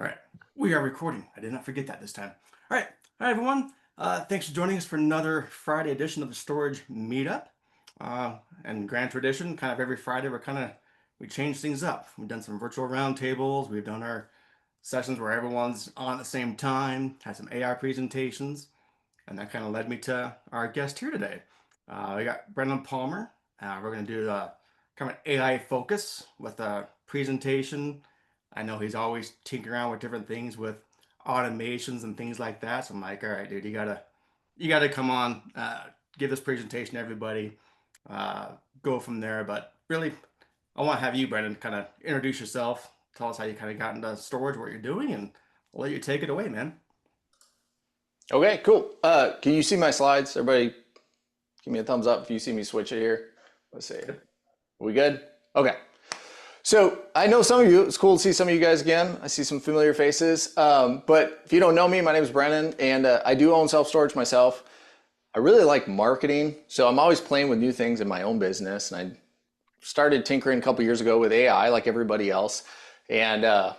All right, we are recording. I did not forget that this time. All right, everyone. Thanks for joining us for another Friday edition of the Storage Meetup. And grand tradition, kind of every Friday, we change things up. We've done some virtual roundtables. We've done our sessions where everyone's on at the same time. Had some AI presentations, and that kind of led me to our guest here today. We got Brennan Palmer. We're going to do kind of AI focus with a presentation. I know he's always tinkering around with different things with automations and things like that. So I'm like, all right, dude, you gotta come on, give this presentation to everybody, go from there. But really, I want to have you, Brennan, kind of introduce yourself, tell us how you kind of got into storage, what you're doing, and I'll let you take it away, man. Okay, cool. Can you see my slides? Everybody give me a thumbs up if you see me switch it here. Let's see. Are we good? Okay. So I know some of you, it's cool to see some of you guys again. I see some familiar faces. But if you don't know me, my name is Brennan, and I do own self-storage myself. I really like marketing, so I'm always playing with new things in my own business. And I started tinkering a couple years ago with AI like everybody else. And I'm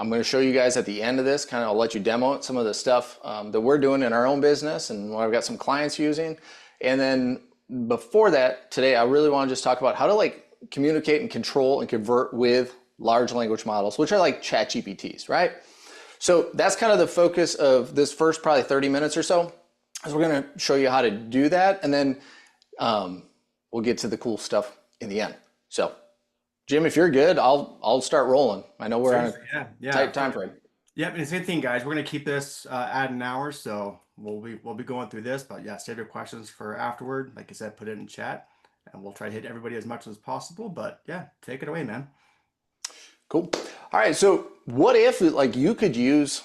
going to show you guys at the end of this, I'll let you demo some of the stuff that we're doing in our own business and what I've got some clients using. And then before that, today, I really want to just talk about how to communicate and control and convert with large language models, which are like ChatGPTs, right? So that's kind of the focus of this first probably 30 minutes or so, is we're going to show you how to do that. And then we'll get to the cool stuff in the end. So Jim, if you're good, I'll start rolling. I know we're on a tight time frame. Yep, and the same thing, guys. We're going to keep this at an hour, so we'll be going through this. But yeah, save your questions for afterward. Like I said, put it in chat, and we'll try to hit everybody as much as possible. But yeah, take it away, man. Cool. All right. So what if you could use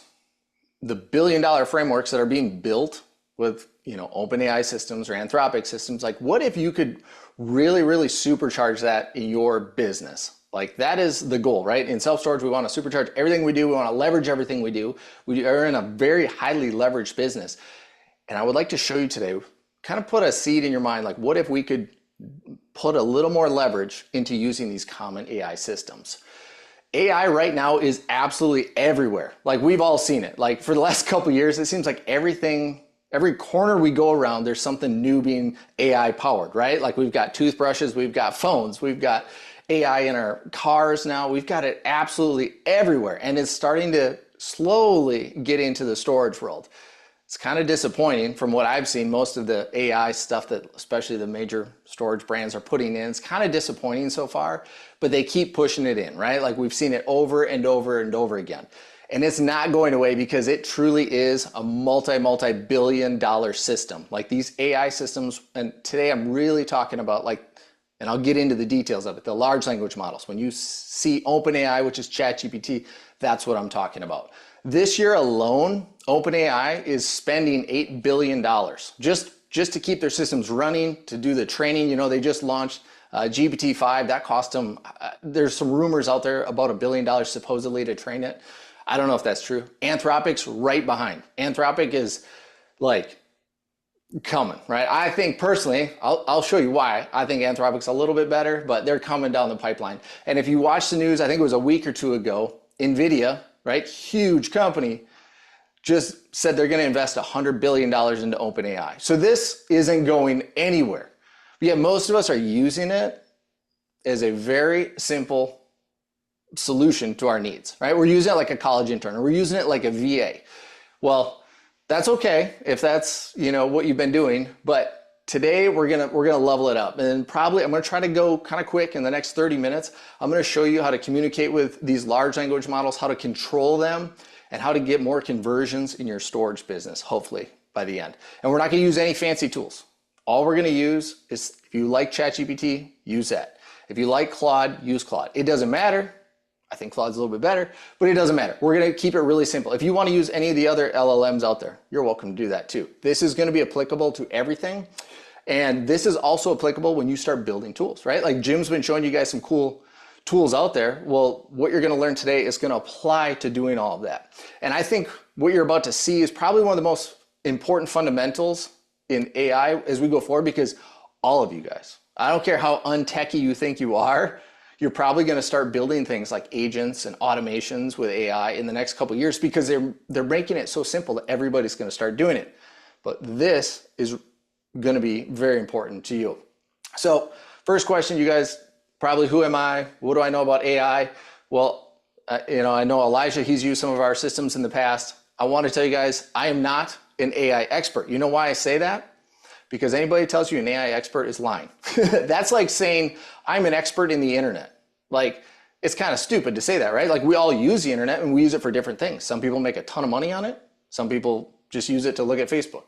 the billion-dollar frameworks that are being built with OpenAI systems or Anthropic systems? What if you could really, really supercharge that in your business? That is the goal, right? In self-storage, we want to supercharge everything we do. We want to leverage everything we do. We are in a very highly leveraged business. And I would like to show you today, kind of put a seed in your mind, what if we could put a little more leverage into using these common AI systems? AI right now is absolutely everywhere. We've all seen it. For the last couple of years, it seems like everything, every corner we go around, there's something new being AI powered, right? We've got toothbrushes, we've got phones, we've got AI in our cars now. We've got it absolutely everywhere. And it's starting to slowly get into the storage world. It's kind of disappointing from what I've seen. Most of the AI stuff that especially the major storage brands are putting in, it's kind of disappointing so far, but they keep pushing it in, right? We've seen it over and over and over again. And it's not going away because it truly is a multi-billion-dollar system. These AI systems, and today I'm really talking about and I'll get into the details of it, the large language models. When you see OpenAI, which is ChatGPT, that's what I'm talking about. This year alone, OpenAI is spending $8 billion just to keep their systems running, to do the training. They just launched GPT-5. That cost them, there's some rumors out there about $1 billion supposedly to train it. I don't know if that's true. Anthropic's right behind. Anthropic is coming, right? I think personally, I'll show you why. I think Anthropic's a little bit better, but they're coming down the pipeline. And if you watch the news, I think it was a week or two ago, NVIDIA, right? Huge company, just said they're going to invest $100 billion into OpenAI. So this isn't going anywhere. But yet most of us are using it as a very simple solution to our needs, right? We're using it like a college intern, or we're using it like a VA. Well, that's okay if that's what you've been doing, but today we're gonna level it up, and probably I'm gonna try to go kind of quick in the next 30 minutes. I'm gonna show you how to communicate with these large language models, how to control them, and how to get more conversions in your storage business, hopefully by the end. And we're not gonna use any fancy tools. All we're gonna use is, if you like ChatGPT, use that. If you like Claude, use Claude. It doesn't matter. I think Claude's a little bit better, but it doesn't matter. We're going to keep it really simple. If you want to use any of the other LLMs out there, you're welcome to do that too. This is going to be applicable to everything. And this is also applicable when you start building tools, right? Jim's been showing you guys some cool tools out there. Well, what you're going to learn today is going to apply to doing all of that. And I think what you're about to see is probably one of the most important fundamentals in AI as we go forward, because all of you guys, I don't care how untechy you think you are, you're probably going to start building things like agents and automations with AI in the next couple of years because they're making it so simple that everybody's going to start doing it. But this is going to be very important to you. So first question, you guys, probably who am I? What do I know about AI? Well, I know Elijah, he's used some of our systems in the past. I want to tell you guys, I am not an AI expert. You know why I say that? Because anybody tells you an AI expert is lying. That's like saying I'm an expert in the internet. Like, it's kind of stupid to say that, right? Like, we all use the internet and we use it for different things. Some people make a ton of money on it. Some people just use it to look at Facebook.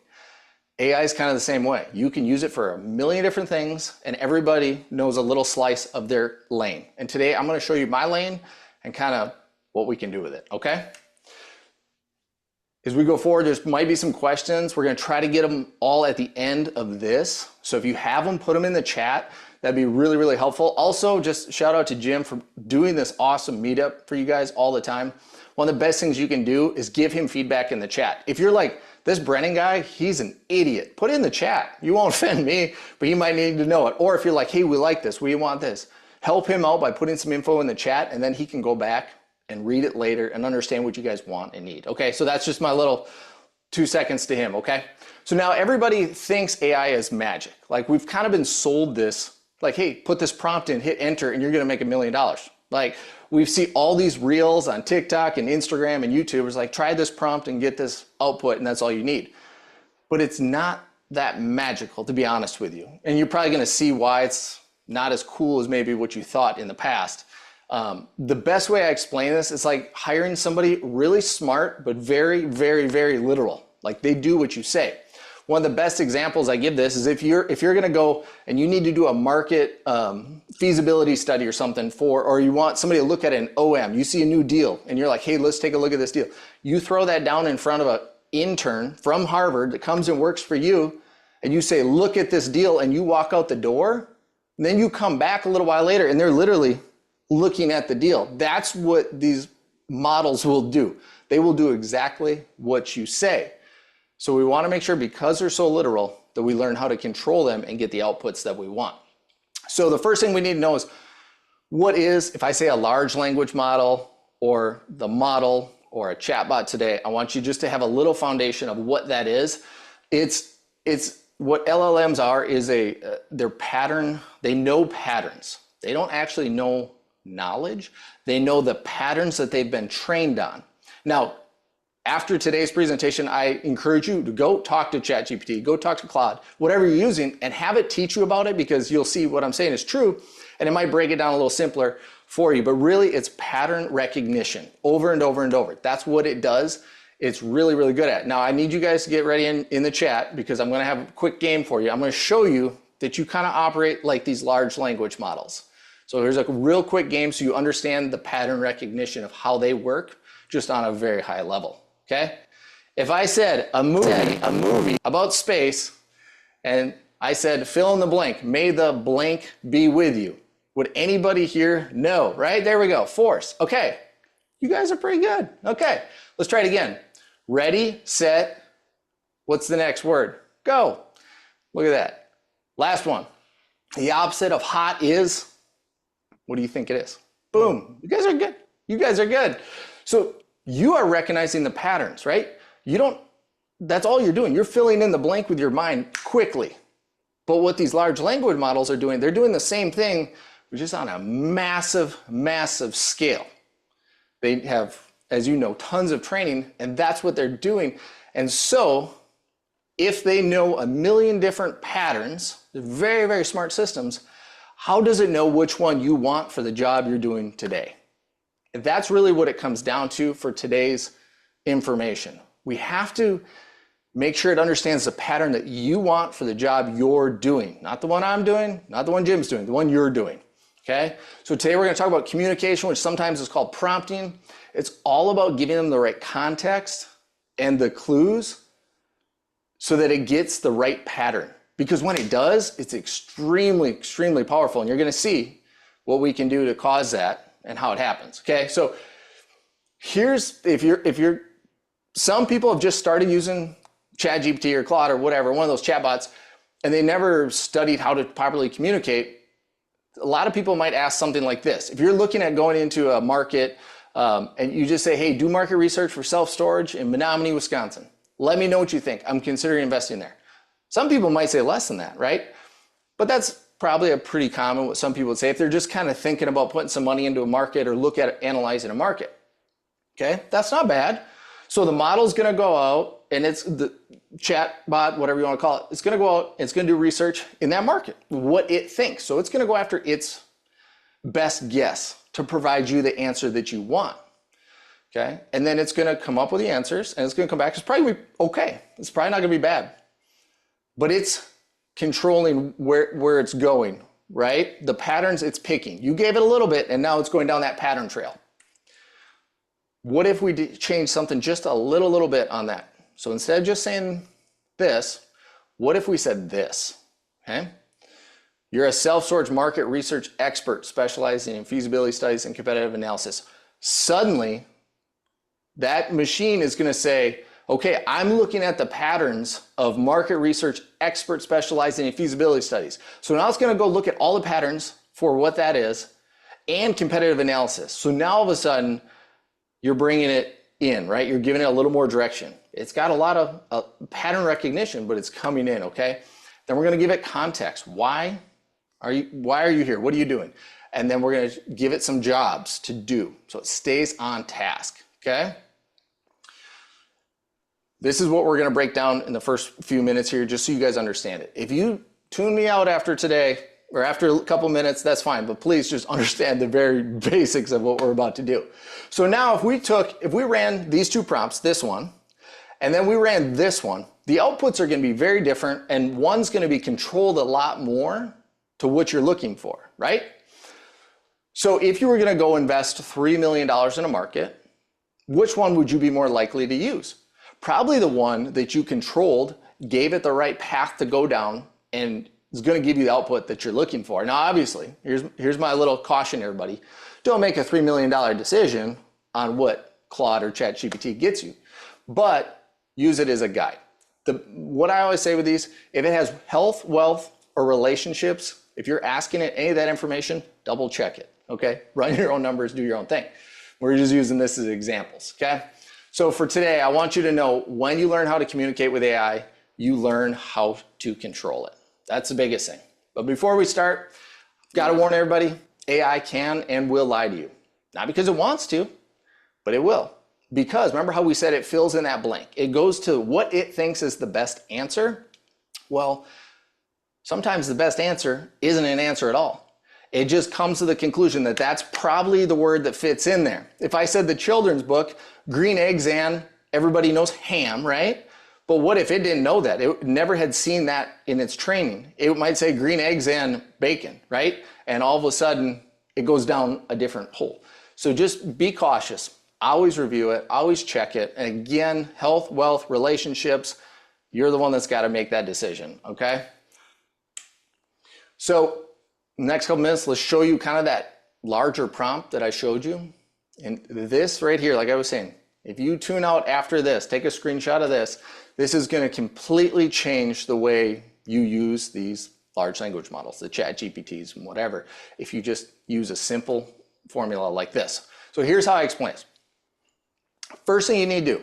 AI is kind of the same way. You can use it for a million different things and everybody knows a little slice of their lane. And today I'm going to show you my lane and kind of what we can do with it, okay? As we go forward, there might be some questions. We're going to try to get them all at the end of this. So if you have them, put them in the chat. That'd be really, really helpful. Also, just shout out to Jim for doing this awesome meetup for you guys all the time. One of the best things you can do is give him feedback in the chat. If you're like, this Brennan guy, he's an idiot, put it in the chat. You won't offend me, but he might need to know it. Or if you're like, hey, we like this, we want this. Help him out by putting some info in the chat and then he can go back and read it later and understand what you guys want and need. Okay, so that's just my little 2 seconds to him, okay? So now everybody thinks AI is magic. Like, we've kind of been sold this, like, hey, put this prompt in, hit enter, and you're gonna make $1 million. Like, we see all these reels on TikTok and Instagram and YouTube. It's like, try this prompt and get this output, and that's all you need. But it's not that magical, to be honest with you. And you're probably gonna see why it's not as cool as maybe what you thought in the past. The best way I explain this is like hiring somebody really smart, but very, very, very literal. Like, they do what you say. One of the best examples I give this is if you're going to go and you need to do a market feasibility study or something or you want somebody to look at an OM, you see a new deal and you're like, hey, let's take a look at this deal. You throw that down in front of an intern from Harvard that comes and works for you and you say, look at this deal, and you walk out the door, and then you come back a little while later and they're literally looking at the deal. That's what these models will do. They will do exactly what you say. So we want to make sure, because they're so literal, that we learn how to control them and get the outputs that we want. So the first thing we need to know is, what is, if I say a large language model or the model or a chatbot today, I want you just to have a little foundation of what that is. It's what LLMs are is they're pattern, they know patterns. They don't actually know knowledge. They know the patterns that they've been trained on. Now, after today's presentation, I encourage you to go talk to ChatGPT, go talk to Claude, whatever you're using, and have it teach you about it, because you'll see what I'm saying is true, and it might break it down a little simpler for you. But really, it's pattern recognition over and over and over. That's what it does. It's really, really good at it. Now, I need you guys to get ready in the chat, because I'm going to have a quick game for you. I'm going to show you that you kind of operate like these large language models. So here's a real quick game so you understand the pattern recognition of how they work, just on a very high level, okay? If I said a movie about space, and I said fill in the blank, may the blank be with you, would anybody here know, right? There we go, force. Okay, you guys are pretty good. Okay, let's try it again. Ready, set, what's the next word? Go. Look at that. Last one. The opposite of hot is, what do you think it is? Boom. You guys are good. You guys are good. So you are recognizing the patterns, right? That's all you're doing. You're filling in the blank with your mind quickly. But what these large language models are doing, they're doing the same thing, just on a massive, massive scale. They have, as you know, tons of training, and that's what they're doing. And so if they know a million different patterns, they're very, very smart systems, how does it know which one you want for the job you're doing today? That's really what it comes down to for today's information. We have to make sure it understands the pattern that you want for the job you're doing. Not the one I'm doing, not the one Jim's doing, the one you're doing, okay? So today we're gonna talk about communication, which sometimes is called prompting. It's all about giving them the right context and the clues so that it gets the right pattern. Because when it does, it's extremely, extremely powerful. And you're gonna see what we can do to cause that and how it happens, okay? So here's, some people have just started using ChatGPT or Claude or whatever, one of those chatbots, and they never studied how to properly communicate. A lot of people might ask something like this. If you're looking at going into a market and you just say, hey, do market research for self-storage in Menominee, Wisconsin. Let me know what you think. I'm considering investing there. Some people might say less than that, right? But that's probably a pretty common what some people would say if they're just kind of thinking about putting some money into a market or look at analyzing a market. Okay, that's not bad. So the model's going to go out and it's the chat bot, whatever you want to call it. It's going to go out and it's going to do research in that market, what it thinks. So it's going to go after its best guess to provide you the answer that you want. Okay, and then it's going to come up with the answers and it's going to come back. It's probably okay. It's probably not going to be bad, but it's controlling where it's going, right? The patterns it's picking. You gave it a little bit and now it's going down that pattern trail. What if we change something just a little bit on that? So instead of just saying this, what if we said this? Okay. You're a self-storage market research expert specializing in feasibility studies and competitive analysis. Suddenly, that machine is going to say, okay, I'm looking at the patterns of market research expert specializing in feasibility studies. So now it's going to go look at all the patterns for what that is and competitive analysis. So now all of a sudden, you're bringing it in, right? You're giving it a little more direction. It's got a lot of pattern recognition, but it's coming in, okay? Then we're going to give it context. Why are you here? What are you doing? And then we're going to give it some jobs to do so it stays on task, okay? This is what we're going to break down in the first few minutes here, just so you guys understand it. If you tune me out after today or after a couple minutes, that's fine, but please just understand the very basics of what we're about to do. So now if we ran these two prompts, this one, and then we ran this one, the outputs are going to be very different, and one's going to be controlled a lot more to what you're looking for, right? So if you were going to go invest $3 million in a market, which one would you be more likely to use? Probably the one that you controlled, gave it the right path to go down, and is going to give you the output that you're looking for. Now, obviously, here's my little caution, everybody. Don't make a $3 million decision on what Claude or ChatGPT gets you, but use it as a guide. What I always say with these, if it has health, wealth, or relationships, if you're asking it any of that information, double check it, okay? Run your own numbers, do your own thing. We're just using this as examples, okay? So for today, I want you to know when you learn how to communicate with AI, you learn how to control it. That's the biggest thing. But before we start, gotta warn everybody, AI can and will lie to you. Not because it wants to, but it will. Because remember how we said it fills in that blank. It goes to what it thinks is the best answer. Well, sometimes the best answer isn't an answer at all. It just comes to the conclusion that that's probably the word that fits in there. If I said the children's book, green eggs and everybody knows ham, right? But what if it didn't know that? It never had seen that in its training. It might say green eggs and bacon, right? And all of a sudden it goes down a different hole. So just be cautious. Always review it, always check it. And again, health, wealth, relationships, you're the one that's got to make that decision, okay? So next couple minutes, let's show you kind of that larger prompt that I showed you. And this right here, like I was saying, if you tune out after this, take a screenshot of this, this is going to completely change the way you use these large language models, the ChatGPTs and whatever, if you just use a simple formula like this. So here's how I explain it. First thing you need to do,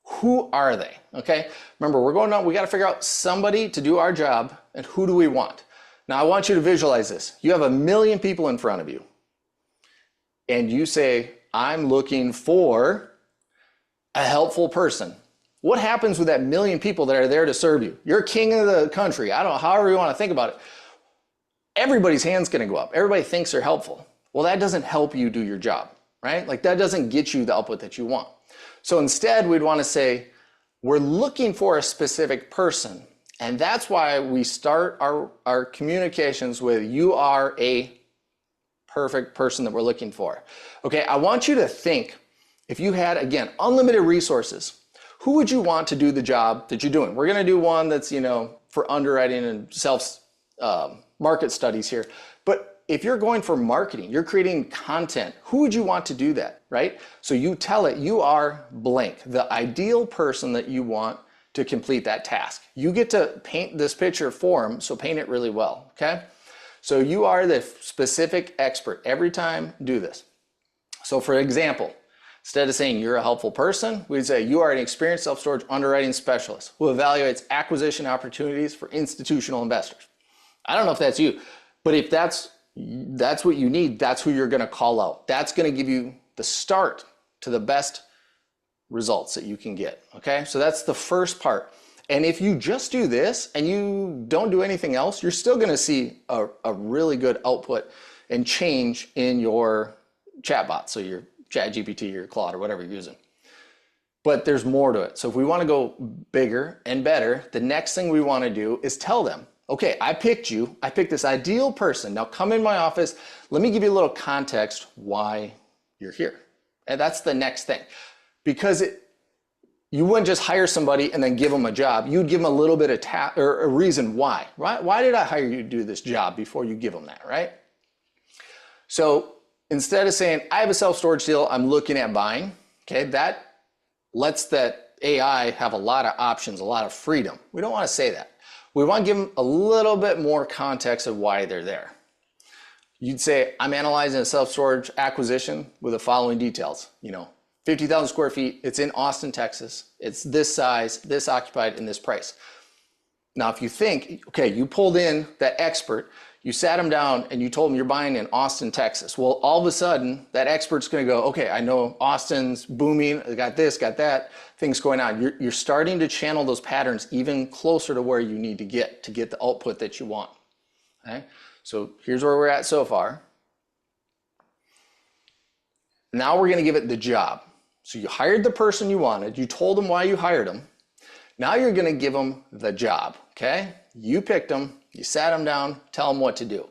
who are they? Okay, remember we got to figure out somebody to do our job, and who do we want? Now I want you to visualize this. You have 1 million people in front of you, and you say, I'm looking for a helpful person. What happens with that 1 million people that are there to serve you? You're king of the country. I don't know, however you want to think about it. Everybody's hand's going to go up. Everybody thinks they're helpful. Well, that doesn't help you do your job, right? Like that doesn't get you the output that you want. So instead, we'd want to say, we're looking for a specific person. And that's why we start our communications with, you are a perfect person that we're looking for. Okay, I want you to think, if you had, again, unlimited resources, who would you want to do the job that you're doing? We're going to do one that's, for underwriting and market studies here. But if you're going for marketing, you're creating content, who would you want to do that, right? So you tell it you are blank, the ideal person that you want to complete that task. You get to paint this picture for them, so paint it really well, okay? So you are the specific expert. Every time, do this. So for example, instead of saying you're a helpful person, we'd say you are an experienced self-storage underwriting specialist who evaluates acquisition opportunities for institutional investors. I don't know if that's you, but if that's what you need, that's who you're going to call out. That's going to give you the start to the best results that you can get. Okay, so that's the first part. And if you just do this and you don't do anything else, you're still going to see a really good output and change in your chatbot. So your ChatGPT, your Claude, or whatever you're using. But there's more to it. So if we want to go bigger and better, the next thing we want to do is tell them, okay, I picked you. I picked this ideal person. Now come in my office. Let me give you a little context why you're here. And that's the next thing. Because you wouldn't just hire somebody and then give them a job. You'd give them a little bit of or a reason why, right? Why did I hire you to do this job before you give them that, right? So instead of saying, I have a self-storage deal I'm looking at buying, okay, that lets that AI have a lot of options, a lot of freedom. We don't want to say that. We want to give them a little bit more context of why they're there. You'd say, I'm analyzing a self-storage acquisition with the following details, 50,000 square feet, it's in Austin, Texas, it's this size, this occupied, and this price. Now, if you think, okay, you pulled in that expert, you sat him down and you told him you're buying in Austin, Texas. Well, all of a sudden, that expert's gonna go, okay, I know Austin's booming, got this, got that, things going on. You're starting to channel those patterns even closer to where you need to get the output that you want, okay? So here's where we're at so far. Now we're gonna give it the job. So you hired the person you wanted, you told them why you hired them. Now you're gonna give them the job, okay? You picked them, you sat them down, tell them what to do.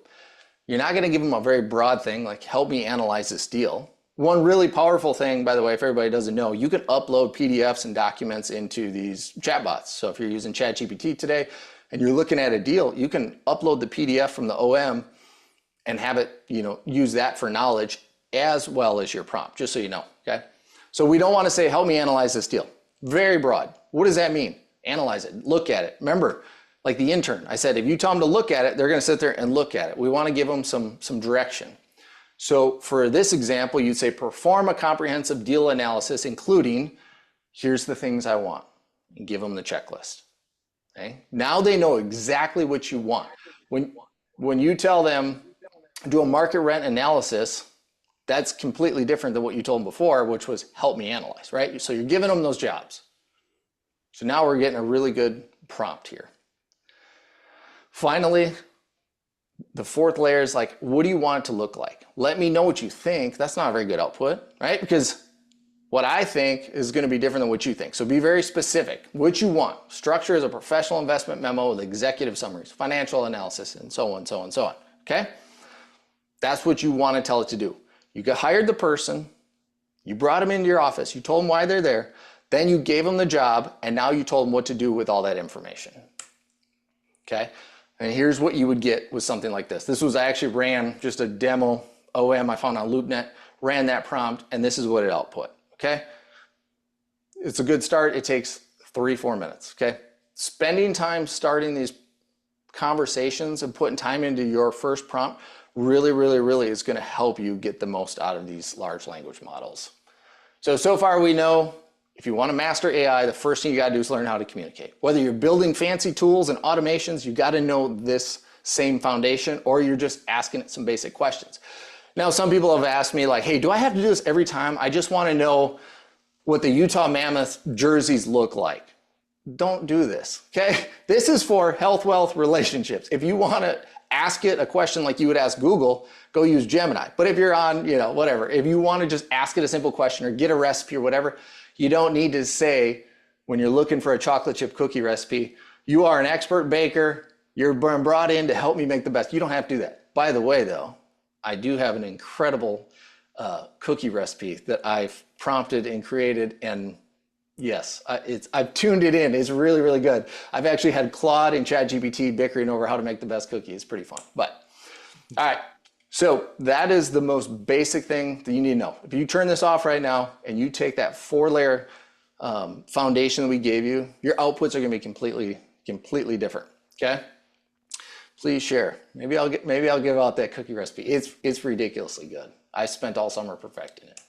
You're not gonna give them a very broad thing like help me analyze this deal. One really powerful thing, by the way, if everybody doesn't know, you can upload PDFs and documents into these chatbots. So if you're using ChatGPT today and you're looking at a deal, you can upload the PDF from the OM and have it, use that for knowledge as well as your prompt, just so you know, okay? So we don't want to say, help me analyze this deal. Very broad. What does that mean? Analyze it, look at it. Remember, like the intern, I said, if you tell them to look at it, they're going to sit there and look at it. We want to give them some direction. So for this example, you'd say, perform a comprehensive deal analysis, including, here's the things I want, and give them the checklist. Okay? Now they know exactly what you want. When you tell them, do a market rent analysis, that's completely different than what you told them before, which was help me analyze, right? So you're giving them those jobs. So now we're getting a really good prompt here. Finally, the fourth layer is like, what do you want it to look like? Let me know what you think. That's not a very good output, right? Because what I think is going to be different than what you think. So be very specific. What you want. Structure is a professional investment memo with executive summaries, financial analysis, and so on, so on, so on. Okay? That's what you want to tell it to do. You hired the person, you brought them into your office, you told them why they're there, then you gave them the job, and now you told them what to do with all that information. Okay? And here's what you would get with something like this. I actually ran just a demo OM I found on LoopNet, ran that prompt, and this is what it output. Okay? It's a good start. It takes 3-4 minutes. Okay? Spending time starting these conversations and putting time into your first prompt really, really, really is going to help you get the most out of these large language models. So far we know if you want to master AI, the first thing you got to do is learn how to communicate. Whether you're building fancy tools and automations, you got to know this same foundation, or you're just asking it some basic questions. Now, some people have asked me like, hey, do I have to do this every time? I just want to know what the Utah Mammoth jerseys look like. Don't do this, okay? This is for health, wealth, relationships. If you want to ask it a question like you would ask Google, go use Gemini. But if you're on, whatever, if you want to just ask it a simple question or get a recipe or whatever, you don't need to say, when you're looking for a chocolate chip cookie recipe, you are an expert baker, you're brought in to help me make the best. You don't have to do that. By the way, though, I do have an incredible cookie recipe that I've prompted and created, and yes, I've tuned it in. It's really, really good. I've actually had Claude and ChatGPT bickering over how to make the best cookie. It's pretty fun. But all right, so that is the most basic thing that you need to know. If you turn this off right now and you take that 4-layer foundation that we gave you, your outputs are going to be completely different. Okay. Please share. Maybe I'll give out that cookie recipe. It's ridiculously good. I spent all summer perfecting it.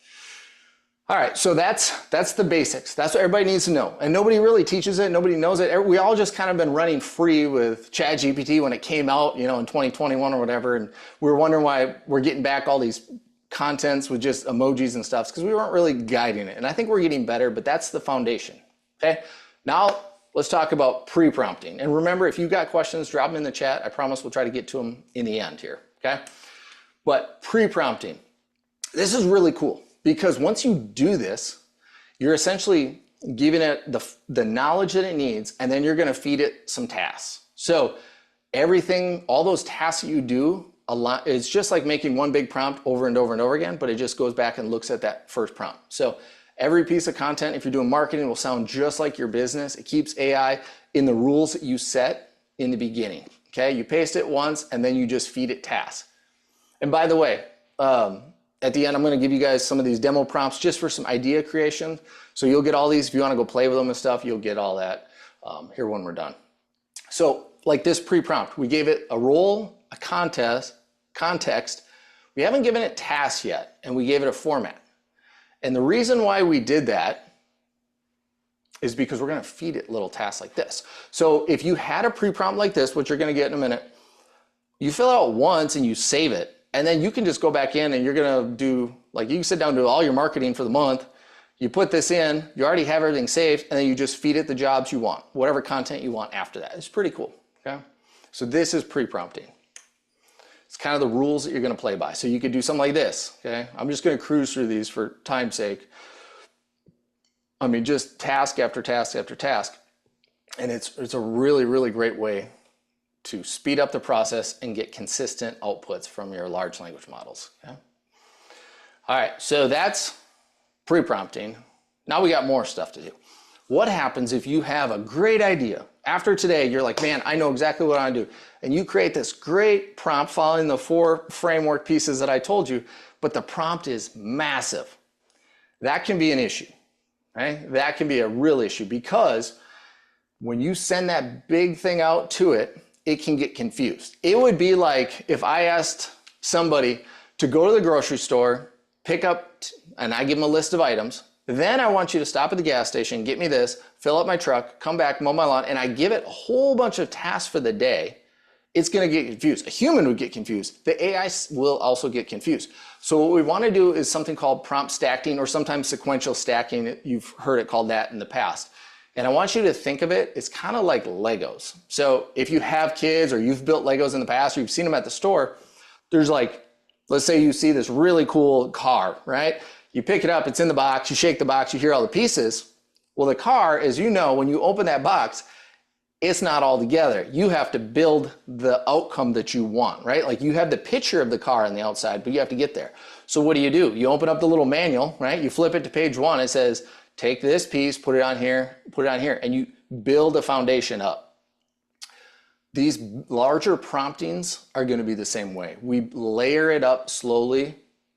All right, so that's the basics. That's what everybody needs to know. And nobody really teaches it. Nobody knows it. We all just kind of been running free with ChatGPT when it came out, in 2021 or whatever. And we were wondering why we're getting back all these contents with just emojis and stuff, because we weren't really guiding it. And I think we're getting better, but that's the foundation. Okay, now let's talk about pre-prompting. And remember, if you've got questions, drop them in the chat. I promise we'll try to get to them in the end here, okay? But pre-prompting, this is really cool, because once you do this, you're essentially giving it the knowledge that it needs, and then you're gonna feed it some tasks. So everything, all those tasks that you do, it's just like making one big prompt over and over and over again, but it just goes back and looks at that first prompt. So every piece of content, if you're doing marketing, will sound just like your business. It keeps AI in the rules that you set in the beginning, okay? You paste it once, and then you just feed it tasks. And by the way, at the end, I'm gonna give you guys some of these demo prompts just for some idea creation. So you'll get all these, if you wanna go play with them and stuff, you'll get all that here when we're done. So like this pre-prompt, we gave it a role, a context. We haven't given it tasks yet, and we gave it a format. And the reason why we did that is because we're gonna feed it little tasks like this. So if you had a pre-prompt like this, which you're gonna get in a minute, you fill it out once and you save it, and then you can just go back in and you're gonna do, like you can sit down and do all your marketing for the month, you put this in, you already have everything saved, and then you just feed it the jobs you want, whatever content you want after that. It's pretty cool, okay? So this is pre-prompting. It's kind of the rules that you're gonna play by. So you could do something like this, okay? I'm just gonna cruise through these for time's sake. I mean, just task after task after task. And it's a really, really great way to speed up the process and get consistent outputs from your large language models, okay? All right, so that's pre-prompting. Now we got more stuff to do. What happens if you have a great idea? After today, you're like, man, I know exactly what I want to do. And you create this great prompt following the 4 framework pieces that I told you, but the prompt is massive. That can be an issue, right? That can be a real issue, because when you send that big thing out to it, it can get confused. It would be like if I asked somebody to go to the grocery store, pick up, and I give them a list of items. Then I want you to stop at the gas station, get me this, fill up my truck, come back, mow my lawn, and I give it a whole bunch of tasks for the day. It's gonna get confused. A human would get confused. The AI will also get confused. So what we wanna do is something called prompt stacking, or sometimes sequential stacking. You've heard it called that in the past. And I want you to think of it, it's kind of like Legos. So if you have kids or you've built Legos in the past, or you've seen them at the store, there's like, let's say you see this really cool car, right? You pick it up, it's in the box, you shake the box, you hear all the pieces. Well, the car, as you know, when you open that box, it's not all together. You have to build the outcome that you want, right? Like you have the picture of the car on the outside, but you have to get there. So what do? You open up the little manual, right? You flip it to page 1, it says, take this piece, put it on here, and you build a foundation up. These larger promptings are gonna be the same way. We layer it up slowly,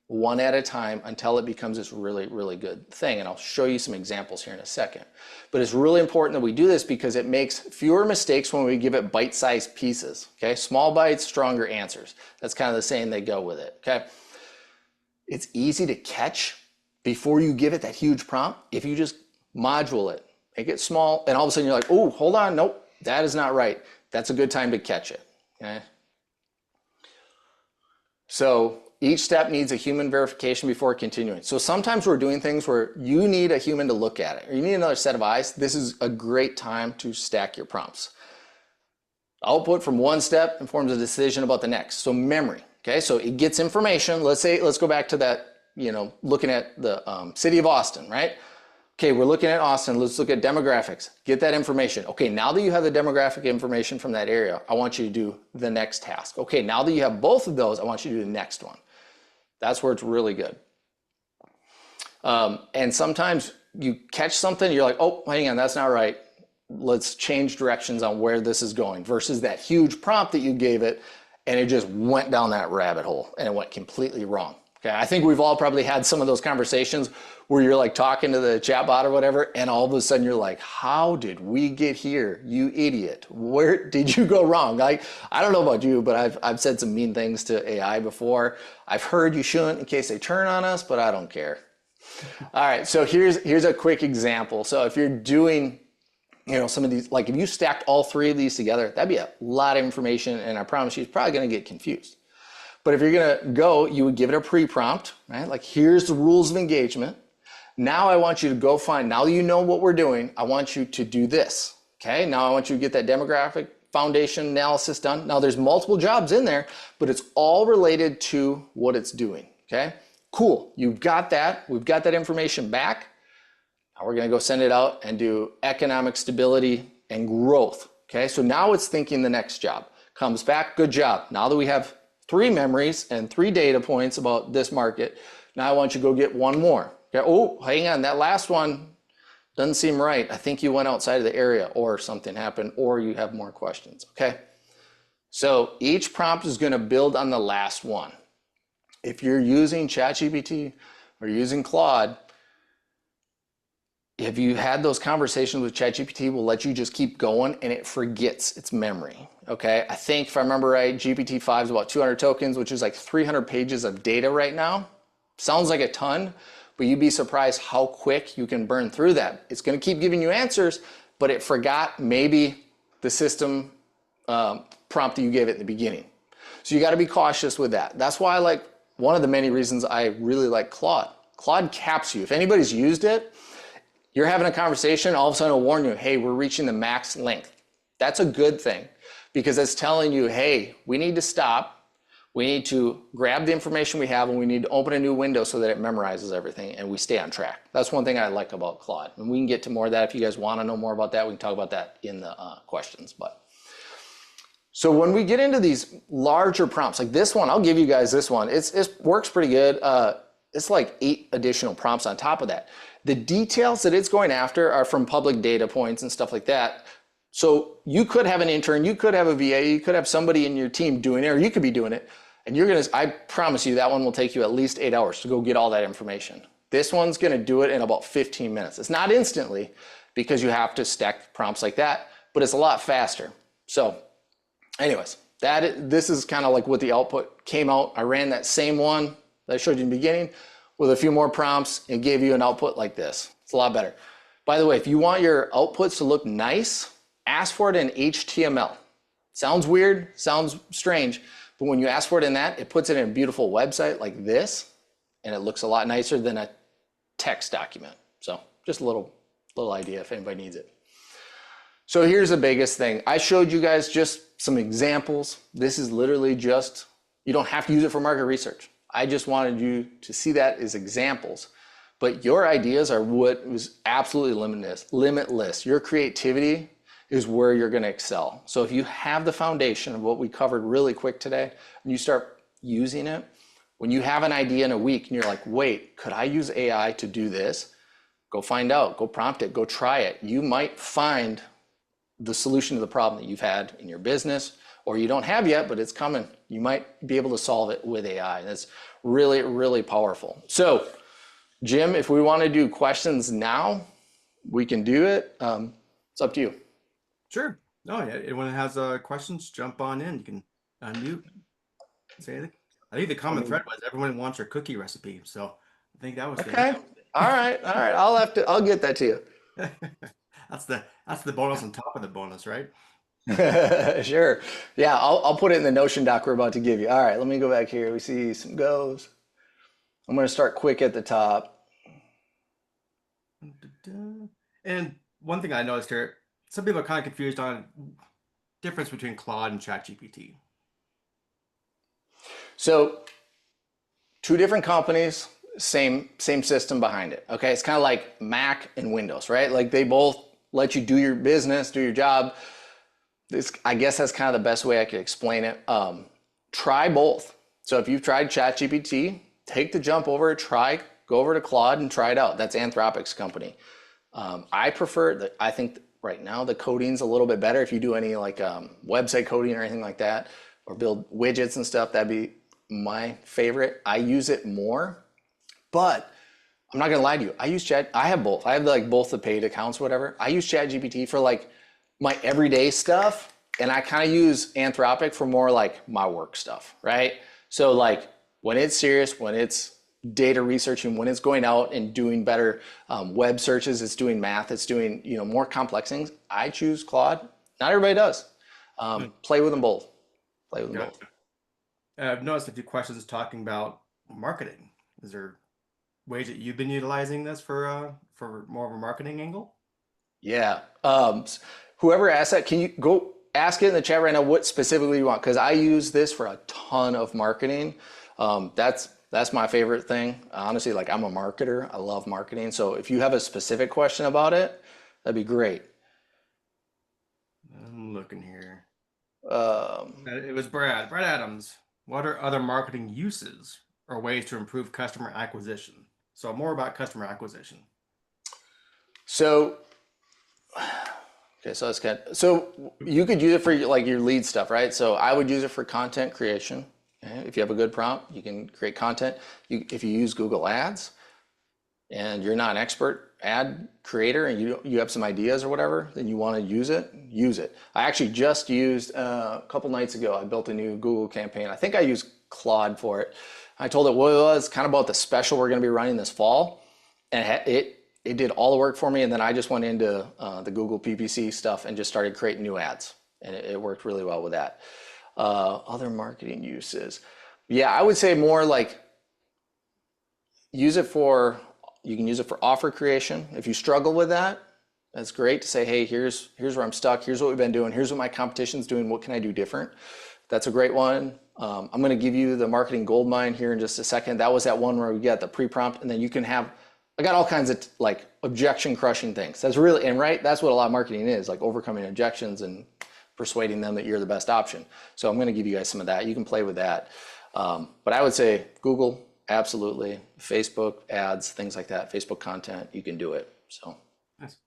one at a time, until it becomes this really, really good thing. And I'll show you some examples here in a second. But it's really important that we do this because it makes fewer mistakes when we give it bite-sized pieces, okay? Small bites, stronger answers. That's kind of the saying they go with it, okay? It's easy to catch before you give it that huge prompt if you just module it, make it small, and all of a sudden you're like, oh, hold on, nope, that is not right. That's a good time to catch it, okay? So each step needs a human verification before continuing. So sometimes we're doing things where you need a human to look at it, or you need another set of eyes. This is a great time to stack your prompts. Output from one step informs a decision about the next. So memory, okay? So it gets information. Let's go back to that, looking at the city of Austin, right? Okay, we're looking at Austin. Let's look at demographics. Get that information. Okay, now that you have the demographic information from that area, I want you to do the next task. Okay, now that you have both of those, I want you to do the next one. That's where it's really good. And sometimes you catch something, you're like, oh, hang on, that's not right. Let's change directions on where this is going, versus that huge prompt that you gave it, and it just went down that rabbit hole and it went completely wrong. Okay, I think we've all probably had some of those conversations where you're like talking to the chatbot or whatever, and all of a sudden you're like, how did we get here, you idiot? Where did you go wrong? Like, I don't know about you, but I've said some mean things to AI before. I've heard you shouldn't in case they turn on us, but I don't care. All right, so here's a quick example. So if you're doing, some of these, like if you stacked all three of these together, that'd be a lot of information, and I promise you, it's probably gonna get confused. But if you're gonna go, you would give it a pre-prompt, right? Like, here's the rules of engagement. Now I want you to go find, now that you know what we're doing, I want you to do this, okay? Now I want you to get that demographic foundation analysis done. Now there's multiple jobs in there, but it's all related to what it's doing, okay? Cool, you've got that. We've got that information back. Now we're gonna go send it out and do economic stability and growth, okay? So now it's thinking the next job. Comes back, good job. Now that we have 3 memories and 3 data points about this market, now I want you to go get one more. Okay. Oh, hang on, that last one doesn't seem right. I think you went outside of the area, or something happened, or you have more questions, okay? So each prompt is gonna build on the last one. If you're using ChatGPT or using Claude, if you had those conversations with ChatGPT, will let you just keep going and it forgets its memory, okay? I think if I remember right, GPT-5 is about 200 tokens, which is like 300 pages of data right now. Sounds like a ton, but you'd be surprised how quick you can burn through that. It's gonna keep giving you answers, but it forgot maybe the system prompt that you gave it in the beginning. So you gotta be cautious with that. That's why one of the many reasons I really like Claude. Claude caps you. If anybody's used it, you're having a conversation, all of a sudden it'll warn you, hey, we're reaching the max length. That's a good thing because it's telling you, hey, we need to stop. We need to grab the information we have and we need to open a new window so that it memorizes everything and we stay on track. That's one thing I like about Claude. And we can get to more of that. If you guys want to know more about that, we can talk about that in the questions. So when we get into these larger prompts, like this one, I'll give you guys this one. It works pretty good. It's like 8 additional prompts on top of that. The details that it's going after are from public data points and stuff like that. So you could have an intern, you could have a VA, you could have somebody in your team doing it, or you could be doing it. And I promise you that one will take you at least 8 hours to go get all that information. This one's gonna do it in about 15 minutes. It's not instantly because you have to stack prompts like that, but it's a lot faster. So anyways, this is kind of like what the output came out. I ran that same one that I showed you in the beginning with a few more prompts and gave you an output like this. It's a lot better. By the way, if you want your outputs to look nice, ask for it in HTML. Sounds weird, sounds strange, but when you ask for it in that, it puts it in a beautiful website like this, and it looks a lot nicer than a text document. So just a little idea if anybody needs it. So here's the biggest thing. I showed you guys just some examples. This is literally just, you don't have to use it for market research. I just wanted you to see that as examples, but your ideas are what is absolutely limitless. Your creativity is where you're gonna excel. So if you have the foundation of what we covered really quick today, and you start using it, when you have an idea in a week and you're like, wait, could I use AI to do this? Go find out, go prompt it, go try it. You might find the solution to the problem that you've had in your business, or you don't have yet, but it's coming. You might be able to solve it with AI. That's really, really powerful. So Jim, if we want to do questions now, we can do it. It's up to you. Sure. No, yeah. Anyone that has questions, jump on in. You can unmute, say anything. I think the common thread was everyone wants your cookie recipe. So I think that was okay. All right. I'll get that to you. That's the bonus on top of the bonus, right? Sure. Yeah, I'll put it in the Notion doc we're about to give you. All right, let me go back here. We see some goes. I'm going to start quick at the top. And one thing I noticed here, some people are kind of confused on difference between Claude and ChatGPT. So 2 different companies, same system behind it. Okay, it's kind of like Mac and Windows, right? Like they both let you do your business, do your job. This, I guess that's kind of the best way I could explain it. Try both. So if you've tried ChatGPT, take the jump over, go over to Claude and try it out. That's Anthropic's company. I prefer I think right now the coding's a little bit better. If you do any like website coding or anything like that, or build widgets and stuff, that'd be my favorite. I use it more, but I'm not gonna lie to you. I have both. I have like both the paid accounts, whatever. I use ChatGPT for like my everyday stuff, and I kind of use Anthropic for more like my work stuff, right? So like when it's serious, when it's data researching, when it's going out and doing better web searches, it's doing math, it's doing more complex things, I choose Claude. Not everybody does. Play with them both. Play with them both. Gotcha. I've noticed a few questions talking about marketing. Is there ways that you've been utilizing this for more of a marketing angle? Yeah. Whoever asked that, can you go ask it in the chat right now what specifically you want? Because I use this for a ton of marketing. That's my favorite thing. Honestly, like I'm a marketer. I love marketing. So if you have a specific question about it, that'd be great. I'm looking here. Um, It was Brad. Brad Adams. What are other marketing uses or ways to improve customer acquisition? So more about customer acquisition. so okay, so you could use it for like your lead stuff, right? So I would use it for content creation. Okay? If you have a good prompt, you can create content. If you use Google Ads and you're not an expert ad creator and you have some ideas or whatever, then you want to use it, use it. I actually just used a couple nights ago, I built a new Google campaign. I think I used Claude for it. I told it what it was, kind of about the special we're going to be running this fall, and it did all the work for me. And then I just went into the Google PPC stuff and just started creating new ads, and it worked really well with that. Other marketing uses, yeah, I would say more like use it for. You can use it for offer creation. If you struggle with that, that's great to say, hey, here's where I'm stuck. Here's what we've been doing. Here's what my competition's doing. What can I do different? That's a great one. I'm going to give you the marketing goldmine here in just a second. That was that one where we got the pre-prompt, and then you can have, I got all kinds of like objection crushing things. That's really, and right, that's what a lot of marketing is, like overcoming objections and persuading them that you're the best option. So I'm going to give you guys some of that. You can play with that. But I would say Google, absolutely. Facebook ads, things like that, Facebook content, you can do it. So, Nice.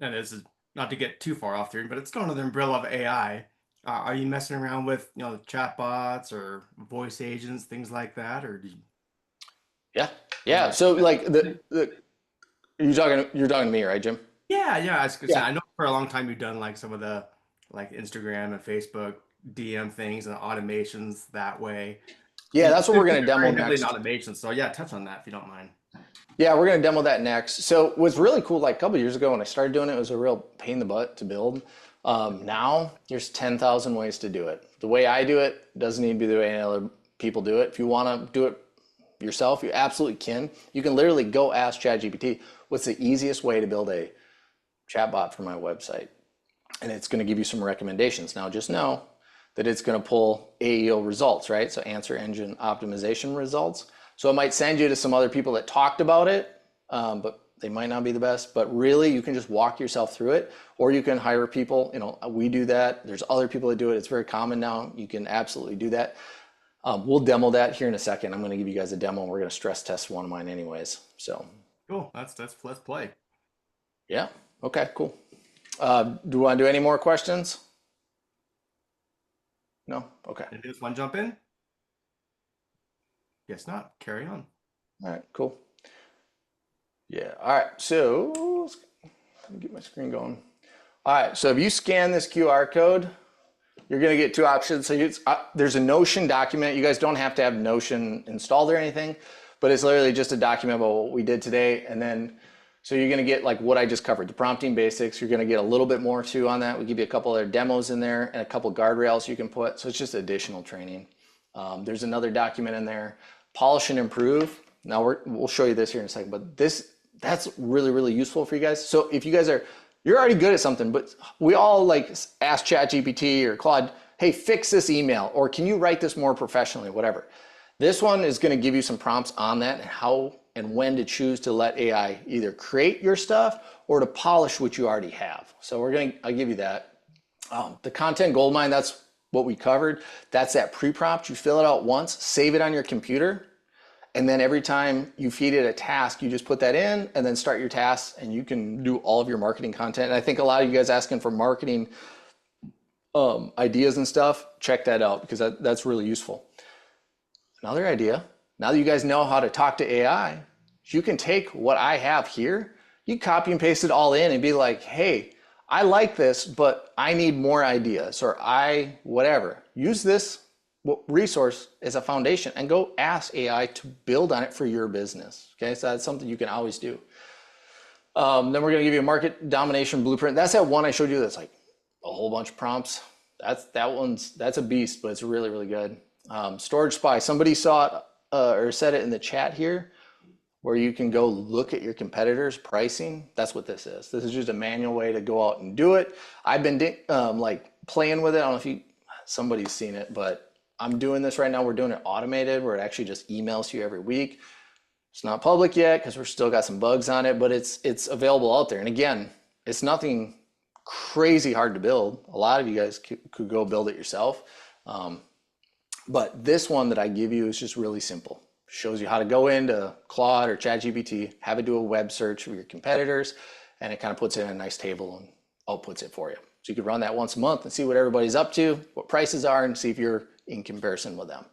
And this is not to get too far off here, but it's still under the umbrella of AI. Are you messing around with chatbots or voice agents, things like that, or do you? yeah. So like you're talking to me, right, Jim? Yeah. I was gonna say, Yeah. I know for a long time you've done like some of the like Instagram and Facebook DM things and automations that way. Yeah, that's what we're going to demo Very heavily in next. automation. So yeah, touch on that if you don't mind. Yeah, we're going to demo that next. So what's really cool, like a couple of years ago when I started doing it, it was a real pain in the butt to build. Now there's 10,000 ways to do it. The way I do it doesn't need to be the way any other people do it. If you want to do it yourself, you absolutely can. You can literally go ask ChatGPT, what's the easiest way to build a chatbot for my website? And it's going to give you some recommendations. Now just know that it's going to pull AEO results, right? So answer engine optimization results. So it might send you to some other people that talked about it, but they might not be the best. But really, you can just walk yourself through it, or you can hire people. We do that. There's other people that do it. It's very common now. You can absolutely do that. We'll demo that here in a second. I'm going to give you guys a demo. And we're going to stress test one of mine anyways. So Cool. Let's play. yeah. Okay. Cool. Do we want to do any more questions? No. Okay. Did this one jump in? Guess not. Carry on. All right, cool. Yeah, all right, so let me get my screen going. All right, so if you scan this QR code, you're gonna get two options. So there's a Notion document. You guys don't have to have Notion installed or anything, but it's literally just a document about what we did today. And then, so you're gonna get like what I just covered, the prompting basics. You're gonna get a little bit more too on that. We give you a couple other demos in there and a couple guardrails you can put. So it's just additional training. There's another document in there, polish and improve. Now we'll show you this here in a second, but that's really, really useful for you guys. So if you guys you're already good at something, but we all like ask ChatGPT or Claude, hey, fix this email, or can you write this more professionally, whatever. This one is gonna give you some prompts on that and how and when to choose to let AI either create your stuff or to polish what you already have. So I'll give you that. The content goldmine, that's what we covered. That's that pre-prompt. You fill it out once, save it on your computer, and then every time you feed it a task, you just put that in and then start your tasks, and you can do all of your marketing content. And I think a lot of you guys asking for marketing – ideas and stuff, check that out because that's really useful. another idea. Now that you guys know how to talk to AI, you can take what I have here, you copy and paste it all in and be like, hey, I like this, but I need more ideas, or whatever. Use this resource as a foundation and go ask AI to build on it for your business. Okay, so that's something you can always do. Then we're going to give you a market domination blueprint. That's that one I showed you that's like a whole bunch of prompts. That's a beast, but it's really, really good. Storage spy. Somebody saw it or said it in the chat here, where you can go look at your competitors' pricing. That's what this is. This is just a manual way to go out and do it. I've been like playing with it. I don't know if somebody's seen it, but I'm doing this right now. We're doing it automated, where it actually just emails you every week. It's not public yet because we're still got some bugs on it, but it's available out there. And again, it's nothing crazy hard to build. A lot of you guys could go build it yourself. But this one that I give you is just really simple. Shows you how to go into Claude or ChatGPT, have it do a web search of your competitors, and it kind of puts it in a nice table and outputs it for you. So you could run that once a month and see what everybody's up to, what prices are, and see if you're in comparison with them.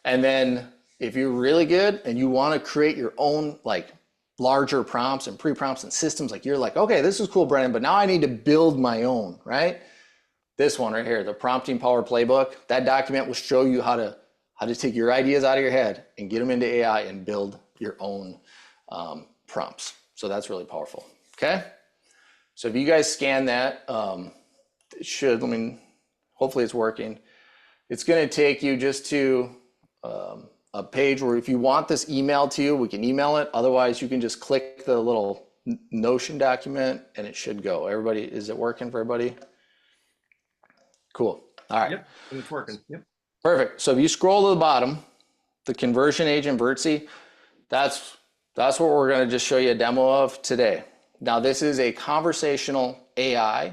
And then if you're really good and you want to create your own like larger prompts and pre-prompts and systems, like you're like, okay, this is cool, Brennan, but now I need to build my own, right? This one right here, the prompting power playbook, that document will show you how to take your ideas out of your head and get them into AI and build your own prompts. So that's really powerful. Okay. So if you guys scan that, it should, hopefully it's working. It's going to take you just to a page where if you want this emailed to you, we can email it. Otherwise, you can just click the little Notion document and it should go. Everybody, is it working for everybody? Cool. All right. Yep, it's working. Yep. Perfect. So if you scroll to the bottom, the conversion agent Vertsy, that's what we're going to just show you a demo of today. Now, this is a conversational AI,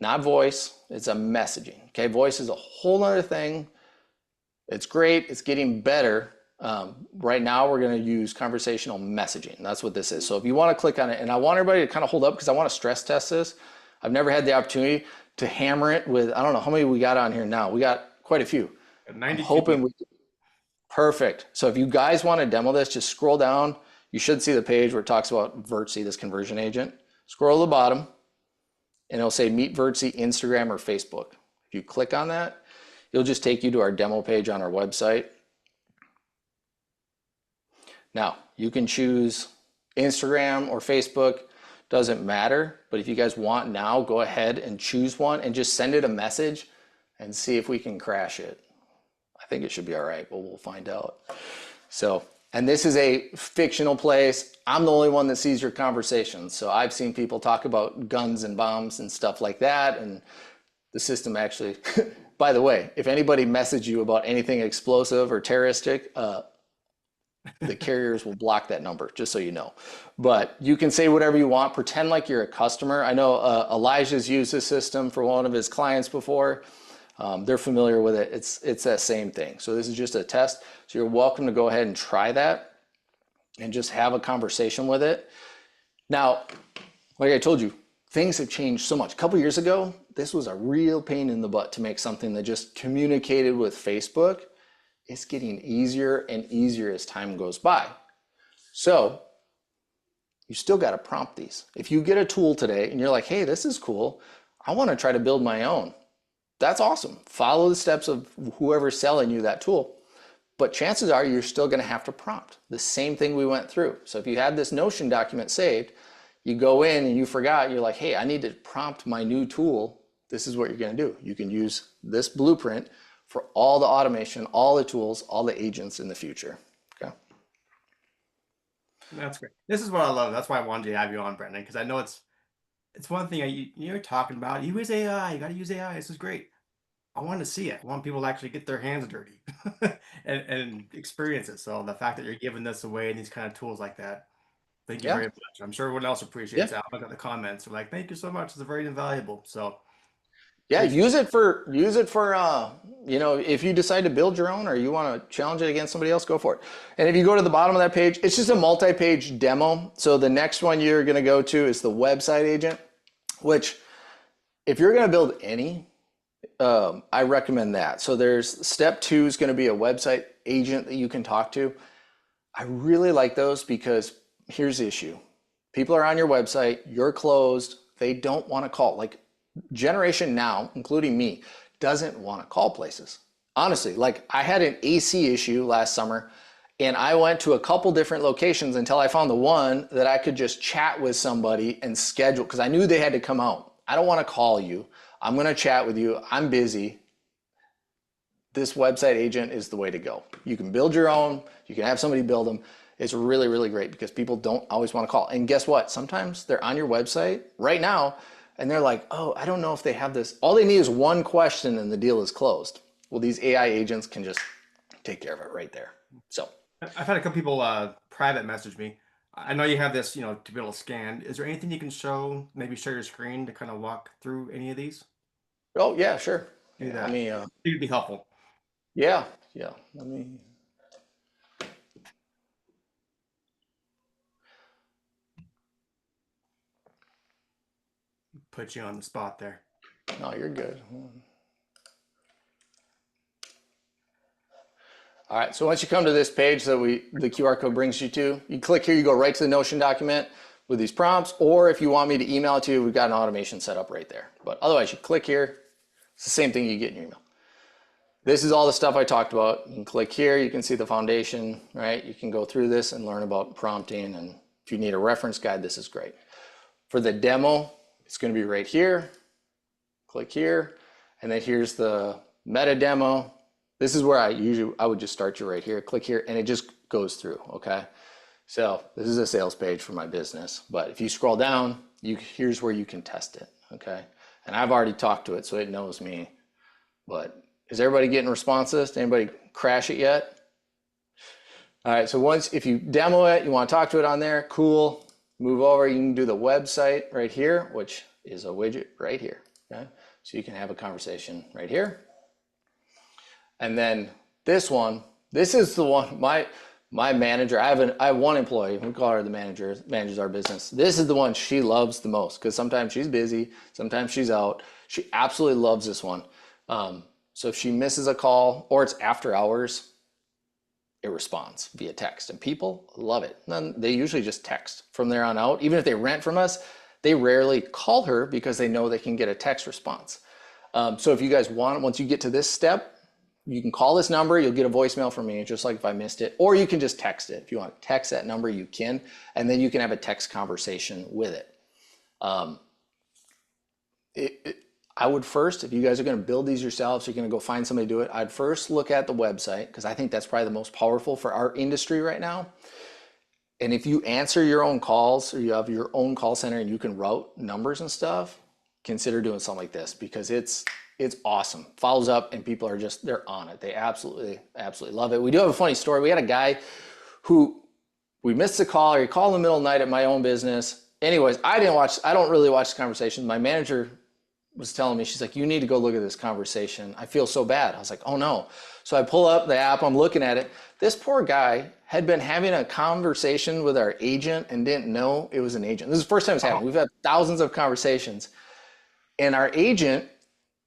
not voice. It's a messaging. Okay. Voice is a whole other thing. It's great. It's getting better. Right now, we're going to use conversational messaging. That's what this is. So if you want to click on it, and I want everybody to kind of hold up because I want to stress test this. I've never had the opportunity to hammer it with, I don't know how many we got on here now. We got quite a few. 92. I'm hoping perfect. So if you guys want to demo this, just scroll down. You should see the page where it talks about Vertsy, this conversion agent. Scroll to the bottom and it'll say Meet Vertsy, Instagram or Facebook. If you click on that, it'll just take you to our demo page on our website. Now, you can choose Instagram or Facebook, doesn't matter. But if you guys want now, go ahead and choose one and just send it a message and see if we can crash it. I think it should be all right, but we'll find out. So, and this is a fictional place. I'm the only one that sees your conversations. So I've seen people talk about guns and bombs and stuff like that. And the system actually, by the way, if anybody messaged you about anything explosive or terroristic, the carriers will block that number, just so you know. But you can say whatever you want, pretend like you're a customer. I know Elijah's used this system for one of his clients before. They're familiar with it. It's that same thing. So this is just a test. So you're welcome to go ahead and try that and just have a conversation with it. Now, like I told you, things have changed so much. A couple years ago, this was a real pain in the butt to make something that just communicated with Facebook. It's getting easier and easier as time goes by. So you still got to prompt these. If you get a tool today and you're like, hey, this is cool, I want to try to build my own. That's awesome. Follow the steps of whoever's selling you that tool. But chances are you're still going to have to prompt the same thing we went through. So if you had this Notion document saved, you go in and you forgot, you're like, hey, I need to prompt my new tool. This is what you're going to do. You can use this blueprint for all the automation, all the tools, all the agents in the future. Okay. That's great. This is what I love. That's why I wanted to have you on, Brennan, because I know it's one thing you're talking about. You use AI. You got to use AI. This is great. I want to see it. I want people to actually get their hands dirty and experience it. So the fact that you're giving this away and these kind of tools like that, thank you very much. I'm sure everyone else appreciates that. I look at the comments. They're like, thank you so much. It's very invaluable. So yeah, use it for if you decide to build your own or you want to challenge it against somebody else, go for it. And if you go to the bottom of that page, it's just a multi-page demo. So the next one you're going to go to is the website agent, which if you're going to build any, I recommend that. So there's step 2 is going to be a website agent that you can talk to. I really like those because here's the issue. People are on your website, you're closed, they don't want to call. Like generation now, including me, doesn't want to call places. Honestly, like I had an AC issue last summer and I went to a couple different locations until I found the one that I could just chat with somebody and schedule because I knew they had to come out. I don't want to call you. I'm going to chat with you. I'm busy. This website agent is the way to go. You can build your own. You can have somebody build them. It's really, really great because people don't always want to call. And guess what? Sometimes they're on your website right now and they're like, oh, I don't know if they have this. All they need is one question and the deal is closed. Well, these AI agents can just take care of it right there. So I've had a couple people private message me. I know you have this, you know, to be able to scan. Is there anything you can show, maybe share your screen to kind of walk through any of these? oh yeah, sure. Do Yeah, that. It would be helpful. yeah, yeah. Let me. Put you on the spot there. No, you're good. All right. So once you come to this page that the QR code brings you to, you click here. You go right to the Notion document with these prompts. Or if you want me to email it to you, we've got an automation set up right there. But otherwise, you click here. It's the same thing you get in your email. This is all the stuff I talked about. You can click here, you can see the foundation, right? You can go through this and learn about prompting. And if you need a reference guide, this is great. For the demo, it's going to be right here. Click here. And then here's the meta demo. This is where I would just start you right here. Click here and it just goes through, okay? So this is a sales page for my business. But if you scroll down, here's where you can test it, okay? And I've already talked to it, so it knows me. But is everybody getting responses? Did anybody crash it yet? All right, so if you demo it, you want to talk to it on there, cool. Move over, you can do the website right here, which is a widget right here, okay? So you can have a conversation right here. And then this is the one, my manager, I have one employee, we call her the manager, manages our business. This is the one she loves the most because sometimes she's busy, sometimes she's out. She absolutely loves this one. So if she misses a call or it's after hours, it responds via text and people love it. And then they usually just text from there on out. Even if they rent from us, they rarely call her because they know they can get a text response. So if you guys want, once you get to this step, you can call this number, you'll get a voicemail from me, just like if I missed it, or you can just text it. If you want to text that number, you can, and then you can have a text conversation with it. I would first, if you guys are going to build these yourselves, you're going to go find somebody to do it, I'd first look at the website because I think that's probably the most powerful for our industry right now. And if you answer your own calls or you have your own call center and you can route numbers and stuff, consider doing something like this because it's awesome. Follows up and people are they're on it. They absolutely love it. We do have a funny story. We had a guy who we missed a call or he called in the middle of the night at my own business. Anyways, I don't really watch the conversation. My manager was telling me, she's like, you need to go look at this conversation. I feel so bad. I was like, oh no. So I pull up the app, I'm looking at it. This poor guy had been having a conversation with our agent and didn't know it was an agent. This is the first time it's happened. We've had thousands of conversations and our agent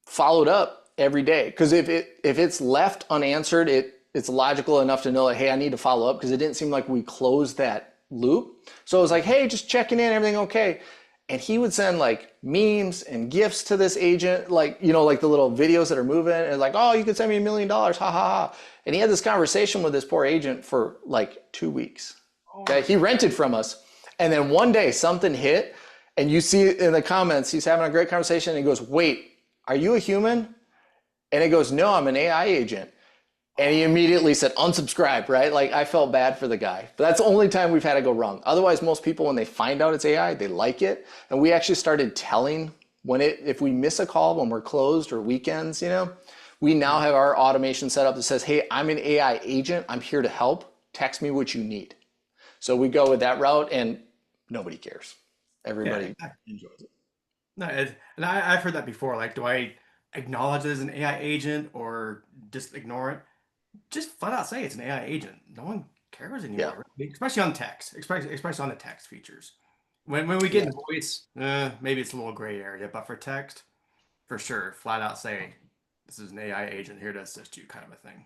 followed up every day. Because if it's left unanswered, it's logical enough to know that, hey, I need to follow up because it didn't seem like we closed that loop. So I was like, hey, just checking in, everything okay? And he would send like memes and gifts to this agent, like, you know, like the little videos that are moving and like, oh, you could send me $1 million, ha ha ha. And he had this conversation with this poor agent for like 2 weeks. Okay, he rented from us. And then one day something hit and you see in the comments, he's having a great conversation and he goes, wait, are you a human? And it goes, no, I'm an AI agent. And he immediately said, unsubscribe, right? Like I felt bad for the guy, but that's the only time we've had it go wrong. Otherwise, most people, when they find out it's AI, they like it. And we actually started telling if we miss a call when we're closed or weekends, you know, we now have our automation set up that says, hey, I'm an AI agent. I'm here to help. Text me what you need. So we go with that route and nobody cares. Everybody enjoys it. No, and I've heard that before. Like, do I acknowledge it as an AI agent or just ignore it? Just flat out say it's an AI agent. No one cares anymore, especially on text, especially on the text features. When we get in voice, maybe it's a little gray area, but for text, for sure, flat out say this is an AI agent here to assist you, kind of a thing.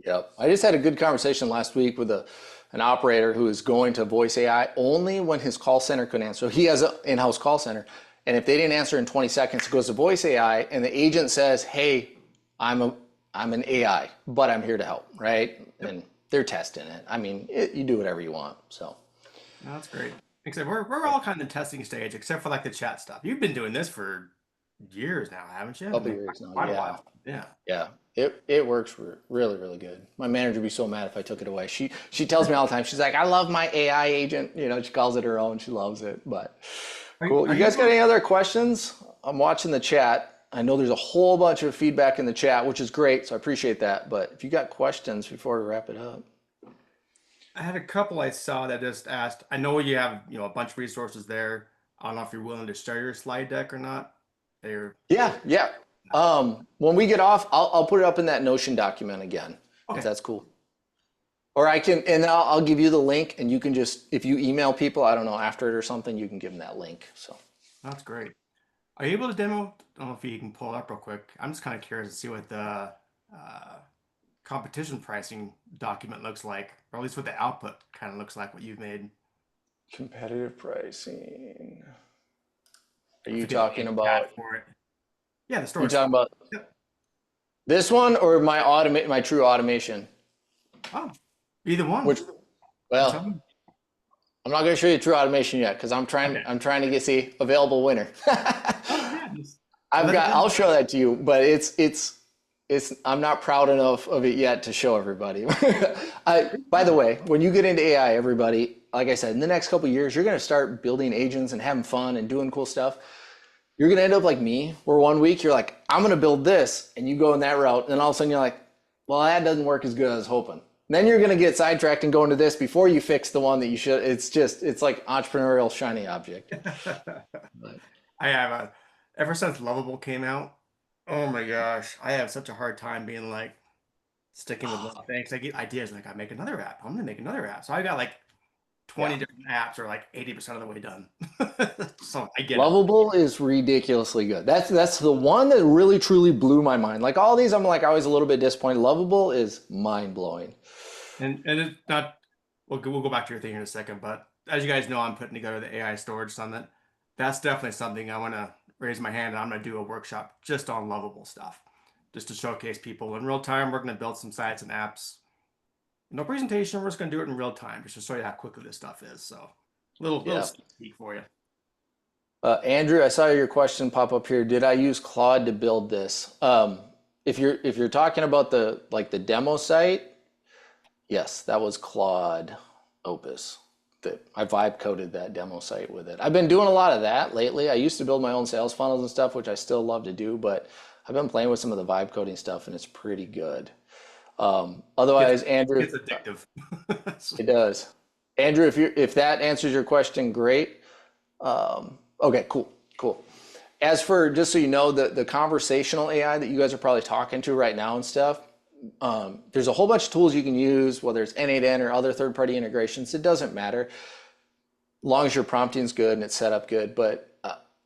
Yep. I just had a good conversation last week with an operator who is going to voice AI only when his call center couldn't answer. So he has an in-house call center. And if they didn't answer in 20 seconds, it goes to voice AI and the agent says, hey, I'm an AI, but I'm here to help, right? Yep. And they're testing it. I mean, you do whatever you want. So No, that's great. Except we're all kind of in the testing stage, except for like the chat stuff. You've been doing this for years now, haven't you? a I couple mean, years now. quite a Yeah. while. Yeah. Yeah. It works really, really good. My manager would be so mad if I took it away. She tells me all the time, she's like, I love my AI agent. You know, she calls it her own. She loves it. But cool. Are You you guys got able any other questions? I'm watching the chat. I know there's a whole bunch of feedback in the chat, which is great. So I appreciate that. But if you got questions before we wrap it up. I had a couple I saw that just asked. I know you have, a bunch of resources there. I don't know if you're willing to share your slide deck or not. They're Yeah, yeah. When we get off, I'll put it up in that Notion document again, if okay. that's cool. Or I can, and I'll give you the link, and you can just, if you email people, I don't know, after it or something, you can give them that link. So That's great. Are you able to demo? I don't know if you can pull it up real quick. I'm just kind of curious to see what the uh, competition pricing document looks like, or at least what the output kind of looks like, what you've made. competitive pricing. Are I you forget the name talking of the tab about? for it. Yeah, the You storage. talking about Yep. this one or my true automation? Oh, either one. Which, You well, tell me. I'm not going to show you true automation yet because Okay. I'm trying to get see available winner. Oh yeah. I've Let it got, go. I'll show that to you, but I'm not proud enough of it yet to show everybody. By the way, when you get into AI, everybody, like I said, in the next couple of years, you're going to start building agents and having fun and doing cool stuff. You're going to end up like me, where one week you're like, I'm going to build this, and you go in that route, and all of a sudden you're like, well, that doesn't work as good as I was hoping. And then you're going to get sidetracked and go into this before you fix the one that you should. It's like entrepreneurial shiny object. But I have ever since Lovable came out. Oh my gosh, I have such a hard time being like sticking with one thing. 'Cause I get ideas like I make another app. I'm gonna make another app. So I got like 20 yeah. different apps are like 80% of the way done. So I get it. Lovable is ridiculously good. That's the one that really truly blew my mind. Like all these, I'm like always a little bit disappointed. Lovable is mind blowing. And it's not, we'll go back to your thing in a second, but as you guys know, I'm putting together the AI Storage Summit. That's definitely something I want to raise my hand and I'm going to do a workshop just on Lovable stuff, just to showcase people in real time. We're going to build some sites and apps. No presentation, we're just going to do it in real time just to show you how quickly this stuff is. So little Yeah. sneak peek for you. Andrew, I saw your question pop up here. Did I use Claude to build this? If you're talking about the demo site, yes, that was Claude Opus. I vibe coded that demo site with it. I've been doing a lot of that lately. I used to build my own sales funnels and stuff, which I still love to do, but I've been playing with some of the vibe coding stuff and it's pretty good. Otherwise, Andrew, It's addictive. it does. Andrew, if that answers your question, great. Okay, cool. As for, just so you know, the conversational AI that you guys are probably talking to right now and stuff, there's a whole bunch of tools you can use, whether it's N8N or other third-party integrations. It doesn't matter, as long as your prompting is good and it's set up good. But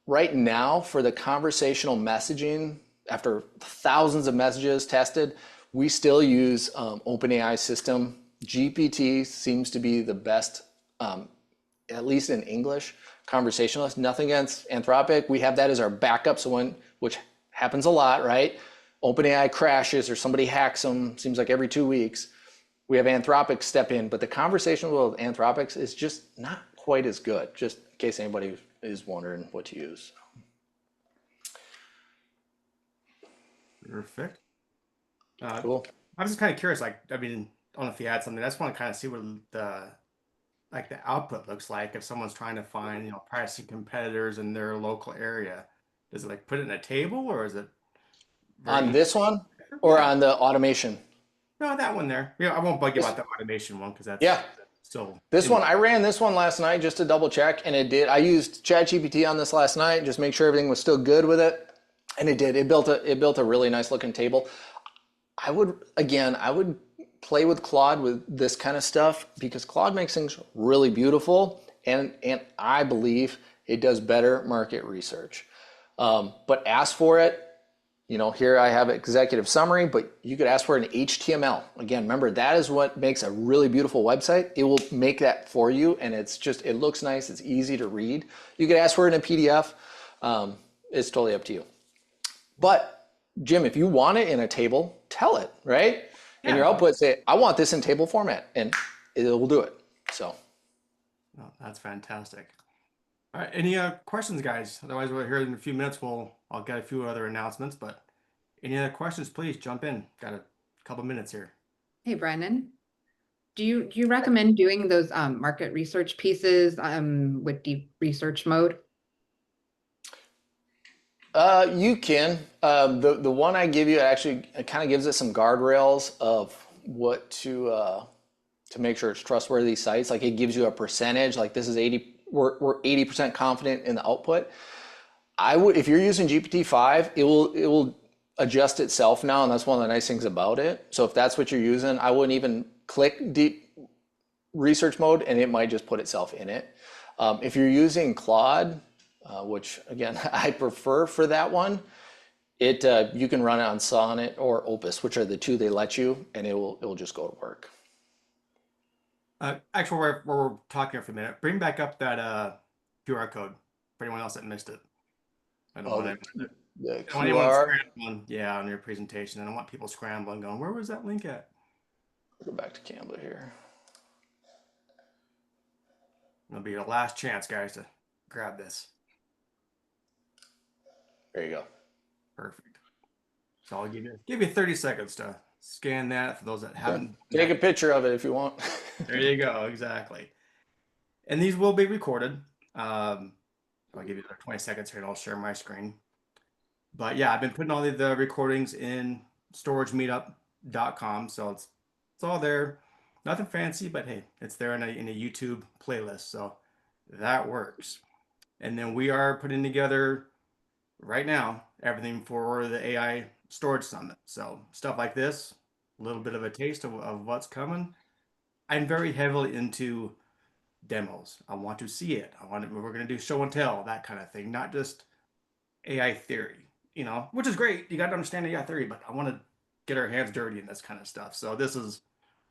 right now, for the conversational messaging, after thousands of messages tested, we still use OpenAI system. GPT seems to be the best, at least in English, conversationalist. Nothing against Anthropic. We have that as our backup. So which happens a lot, right? OpenAI crashes or somebody hacks them, seems like every 2 weeks. We have Anthropic step in, but the conversational with Anthropics is just not quite as good, just in case anybody is wondering what to use. Perfect. Cool. I was just kind of curious, like, I mean, I don't know if you had something. I just want to kind of see what the output looks like if someone's trying to find, pricing competitors in their local area. Does it like put it in a table or is it On very this one or yeah. on the automation? No, that one there. Yeah, I won't bug you about the automation one because that's Yeah, still this one, I ran this one last night just to double check, and it did. I used ChatGPT on this last night, just make sure everything was still good with it, and it did. It built a really nice looking table. I would play with Claude with this kind of stuff because Claude makes things really beautiful, and I believe it does better market research. But ask for it. you know, here I have executive summary, but you could ask for an HTML. Again, remember, that is what makes a really beautiful website. It will make that for you, and it's just, it looks nice, it's easy to read. You could ask for it in a PDF. It's totally up to you. But Jim, if you want it in a table, tell it, right? In your Yeah. output, say, I want this in table format, and it will do it. So, No, that's fantastic. All right, any questions, guys? Otherwise, we're here in a few minutes. I'll get a few other announcements, but any other questions, please jump in. Got a couple minutes here. Hey, Brennan, do you recommend doing those market research pieces with deep research mode? you can. The one I give you actually kind of gives it some guardrails of what to make sure it's trustworthy sites. Like it gives you a percentage. Like this is 80. We're 80% confident in the output. I would, if you're using GPT-5, it will adjust itself now, and that's one of the nice things about it. So if that's what you're using, I wouldn't even click deep research mode, and it might just put itself in it. If you're using Claude, which again I prefer for that one, you can run it on Sonnet or Opus, which are the two they let you, and it will just go to work. Actually, we're talking here for a minute. Bring back up that QR code for anyone else that missed it. I don't Oh, want the I don't want anyone QR. scrambling, yeah, on your presentation. I don't want people scrambling, going, "Where was that link at?" Go back to Canva here. It'll be your last chance, guys, to grab this. There you go. Perfect. So I'll give you 30 seconds to scan that for those that haven't. Take a picture of it if you want. There you go, exactly. And these will be recorded. I'll give you 20 seconds here and I'll share my screen. But yeah, I've been putting all the recordings in storagemeetup.com. So it's all there. Nothing fancy, but hey, it's there in a YouTube playlist. So that works. And then we are putting together right now everything for the AI storage summit. So stuff like this, a little bit of a taste of what's coming. I'm very heavily into demos. I want to see it. We're going to do show and tell, that kind of thing, not just AI theory, which is great. You got to understand AI theory, but I want to get our hands dirty in this kind of stuff. So this is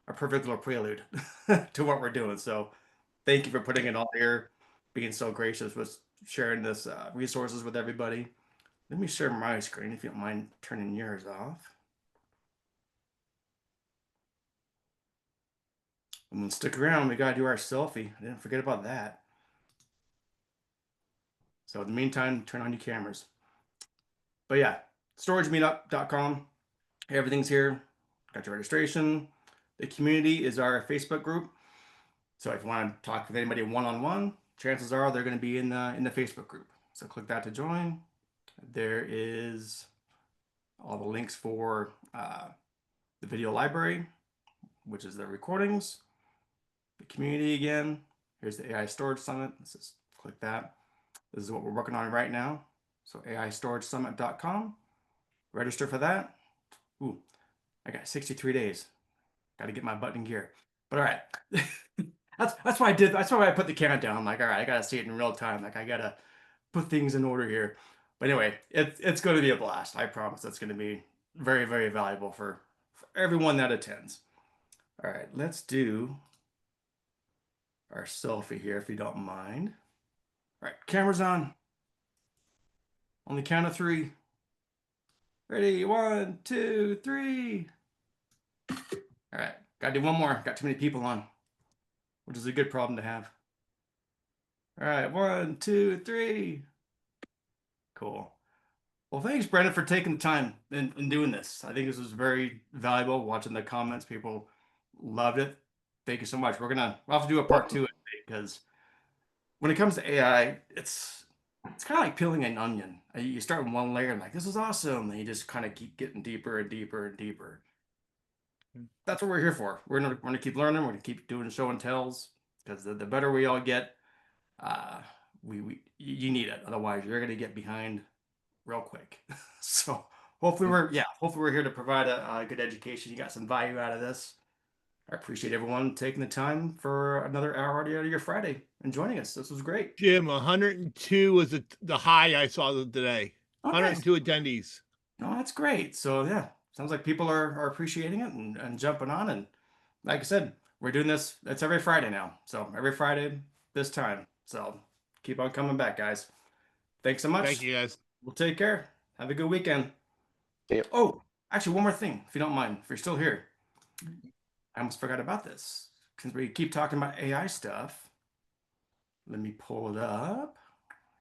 a perfect little prelude to what we're doing. So thank you for putting it all here, being so gracious with sharing this resources with everybody. Let me share my screen if you don't mind turning yours off. And then stick around. We got to do our selfie. I didn't forget about that. So in the meantime, turn on your cameras. But yeah, storagemeetup.com. Everything's here. Got your registration. The community is our Facebook group. So if you want to talk with anybody one-on-one, chances are they're going to be in the Facebook group. So click that to join. There is all the links for the video library, which is the recordings, the community again. Here's the AI Storage Summit. Let's just click that. This is what we're working on right now. So AIStorageSummit.com. Register for that. Ooh, I got 63 days. Got to get my butt in gear. But all right. That's why I did. That's why I put the countdown. I'm like, all right, I got to see it in real time. Like I got to put things in order here. But anyway, it's going to be a blast. I promise it's going to be very, very valuable for everyone that attends. All right, let's do our selfie here, if you don't mind. All right, cameras on. On the count of 3. Ready? 1, 2, 3. All right, gotta do one more. Got too many people on, which is a good problem to have. All right, 1, 2, 3. Cool. Well, thanks, Brennan, for taking the time and doing this. I think this was very valuable. Watching the comments, people loved it. Thank you so much. We'll have to do a part 2 because when it comes to AI, it's kind of like peeling an onion. You start with one layer and like, this is awesome. And you just kind of keep getting deeper and deeper and deeper. That's what we're here for. We're gonna keep learning. We're gonna keep doing show and tells because the better we all get, you need it. Otherwise, you're gonna get behind real quick. So hopefully we're here to provide a good education. You got some value out of this. I appreciate everyone taking the time for another hour out of your Friday and joining us. This was great. Jim, 102 was the high I saw today. Oh, 102 attendees. No, that's great. So yeah, sounds like people are appreciating it and jumping on. And like I said, we're doing this. It's every Friday now. So every Friday this time. So keep on coming back, guys. Thanks so Thank much. you, guys. We'll take care. Have a good weekend. Yep. Oh, actually, one more thing, if you don't mind, if you're still here. I almost forgot about this. Since we keep talking about AI stuff, let me pull it up.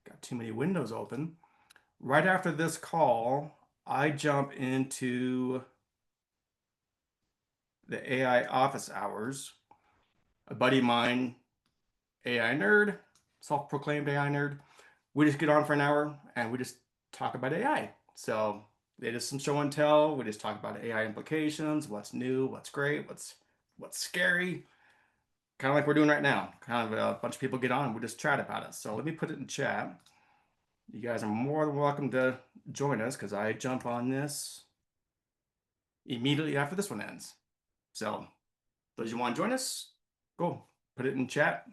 Got too many windows open. Right after this call, I jump into the AI office hours. A buddy of mine, AI nerd, self-proclaimed AI nerd, we just get on for an hour and we just talk about AI. So it is some show and tell. We just talk about AI implications, what's new, what's great, what's scary. Kind of like we're doing right now. Kind of a bunch of people get on and we just chat about it. So let me put it in chat. You guys are more than welcome to join us because I jump on this immediately after this one ends. So those you want to join us, go put it in chat.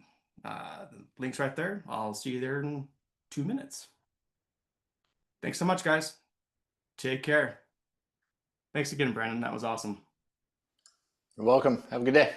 The link's right there. I'll see you there in 2 minutes. Thanks so much, guys. Take care. Thanks again, Brandon. That was awesome. You're welcome. Have a good day.